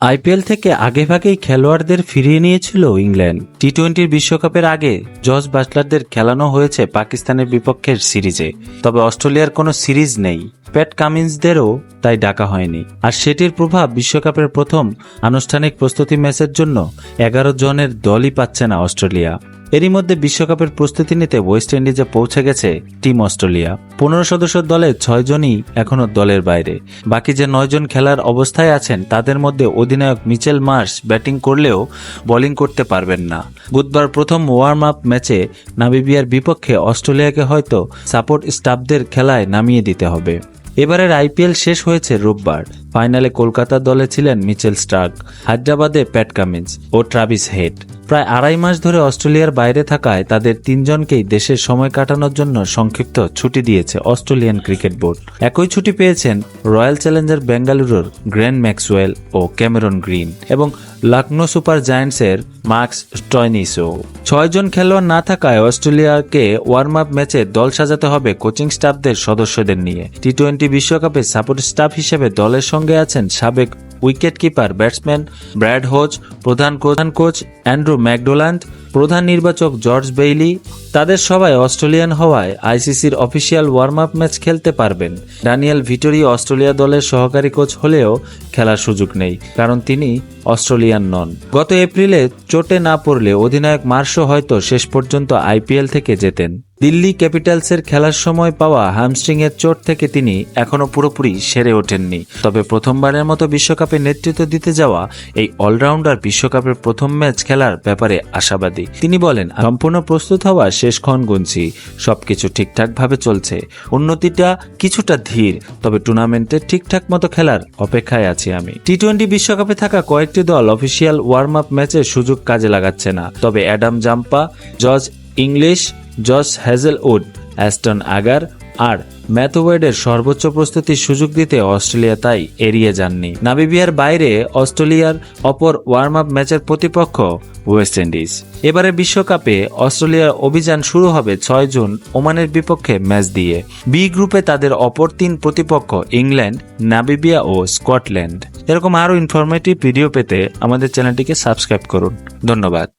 IPL থেকে আগেভাগেই খেলোয়াড়দের ফিরিয়ে নিয়েছিল ইংল্যান্ড। টি-20 বিশ্বকাপের আগে জস বাটলারদের খেলানো হয়েছে পাকিস্তানের বিপক্ষের সিরিজে, তবে অস্ট্রেলিয়ার কোনো সিরিজ নেই। প্যাট কামিন্সদেরও তাই ডাকা হয়নি, আর সেটির প্রভাব বিশ্বকাপের প্রথম আনুষ্ঠানিক প্রস্তুতি ম্যাচের জন্য 11 জনের দলই পাচ্ছে না অস্ট্রেলিয়া। এরই মধ্যে বিশ্বকাপের প্রস্তুতি নিতে ওয়েস্ট ইন্ডিজে পৌঁছে গেছে টিম অস্ট্রেলিয়া। 15 সদস্যের দলে 6 জনই এখনও দলের বাইরে। বাকি যে 9 জন খেলার অবস্থায় আছেন তাদের মধ্যে অধিনায়ক মিচেল মার্শ ব্যাটিং করলেও বোলিং করতে পারবেন না। বুধবার প্রথম ওয়ার্ম আপ ম্যাচে নামিবিয়ার বিপক্ষে অস্ট্রেলিয়াকে হয়তো সাপোর্ট স্টাফদের খেলায় নামিয়ে দিতে হবে। এবারের আইপিএল শেষ হয়েছে রোববার। ফাইনালে কলকাতা দলে ছিলেন মিচেল স্টার্ক, হায়দ্রাবাদে প্যাট কামিন্স ও ট্রাভিস হেড। প্রায় 2.5 মাস ধরে অস্ট্রেলিয়ার বাইরে থাকায় তাদের 3 জনকেই দেশের সময় কাটানোর জন্য সংক্ষিপ্ত ছুটি দিয়েছে অস্ট্রেলিয়ান ক্রিকেট বোর্ড। একই ছুটি পেয়েছেন রয়্যাল চ্যালেঞ্জার বেঙ্গালুরুর গ্লেন ম্যাক্সওয়েল ও ক্যামেরন গ্রিন এবং লখনৌ সুপার জায়ান্টসের মার্কস স্টয়নিসও। 6 জন খেলোয়াড় না থাকায় অস্ট্রেলিয়াকে ওয়ার্ম আপ ম্যাচে দল সাজাতে হবে কোচিং স্টাফদের সদস্যদের নিয়ে। টি-20 বিশ্বকাপে সাপোর্ট স্টাফ হিসেবে দলের সঙ্গে আছেন সাবেক wicket keeper batsman Brad Hodge, প্রধান কোচ অ্যান্ড্রু ম্যাকডোনাল্ড, প্রধান নির্বাচক জর্জ বেইলি। তাদের সবাই অস্ট্রেলিয়ান হওয়ায় আইসিসির অফিসিয়াল ওয়ার্ম আপ ম্যাচ খেলতে পারবেন। ড্যানিয়েল ভিটোরি অস্ট্রেলিয়া দলের সহকারী কোচ হলেও খেলার সুযোগ নেই, কারণ তিনি অস্ট্রেলিয়ান নন। গত এপ্রিলে চোটে না পড়লে অধিনায়ক মার্শও হয়তো শেষ পর্যন্ত আইপিএল থেকে যেতেন। দিল্লি ক্যাপিটালসের খেলার সময় পাওয়া হ্যামস্ট্রিংয়ের চোট থেকে তিনি এখনও পুরোপুরি সেরে ওঠেননি। তবে প্রথমবারের মতো বিশ্বকাপে নেতৃত্ব দিতে যাওয়া এই অলরাউন্ডার বিশ্বকাপের প্রথম ম্যাচ খেলার ব্যাপারে আশাবাদী। তিনি বলেন, সম্পূর্ণ প্রস্তুত হওয়া শেষ ক্ষণ গুনছি, সবকিছু ঠিকঠাকভাবে চলছে। উন্নতিটা কিছুটা ধীর, তবে টুর্নামেন্টে ঠিকঠাক মতো খেলার অপেক্ষায় আছি আমি। টি-20 বিশ্বকাপে থাকা কয়েকটি দল অফিসিয়াল ওয়ার্ম আপ ম্যাচের সুযোগ কাজে লাগাচ্ছে না, তবে Adam Zampa, George English, Josh Hazlewood, Ashton Agar আর ম্যাথু ওয়েডের সর্বোচ্চ প্রস্তুতির সুযোগ দিতে অস্ট্রেলিয়া তাই এড়িয়ে যাননি। নামিবিয়ার বাইরে অস্ট্রেলিয়ার অপর ওয়ার্ম আপ ম্যাচের প্রতিপক্ষ ওয়েস্ট ইন্ডিজ। এবারে বিশ্বকাপে অস্ট্রেলিয়ার অভিযান শুরু হবে 6 জুন ওমানের বিপক্ষে ম্যাচ দিয়ে। বি গ্রুপে তাদের অপর 3 প্রতিপক্ষ ইংল্যান্ড, নামিবিয়া ও স্কটল্যান্ড। এরকম আরও ইনফরমেটিভ ভিডিও পেতে আমাদের চ্যানেলটিকে সাবস্ক্রাইব করুন। ধন্যবাদ।